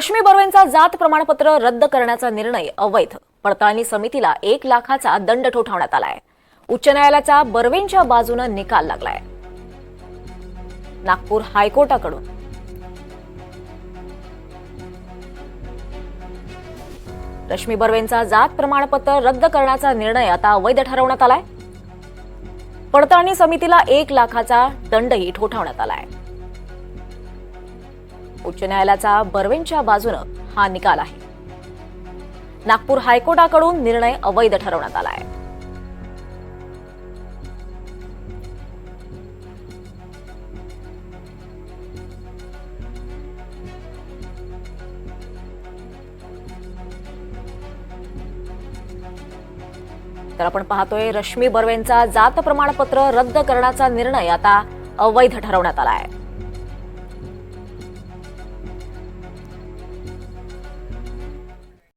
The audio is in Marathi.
रश्मी बर्वेंचा जात प्रमाणपत्र रद्द करण्याचा निर्णय अवैध, पडताळणी समितीला 1 लाखाचा दंड ठोठावण्यात आलाय। उच्च न्यायालयाचा बर्वेंच्या बाजूने निकाल लागलाय। नागपूर हायकोर्टाकडून रश्मी बर्वेंचा जात प्रमाणपत्र रद्द करण्याचा निर्णय आता अवैध ठरवण्यात आलाय। पडताळणी समितीला 1 लाखाचा दंडही ठोठावण्यात आलाय। उच्च न्यायालयाचा बर्वेंच्या बाजूने हा निकाल आहे। नागपूर हायकोर्टाकडून निर्णय अवैध ठरवण्यात आलाय। तर आपण पाहतोय रश्मी बर्वेंचा जात प्रमाणपत्र रद्द करण्याचा निर्णय आता अवैध ठरवण्यात आलाय।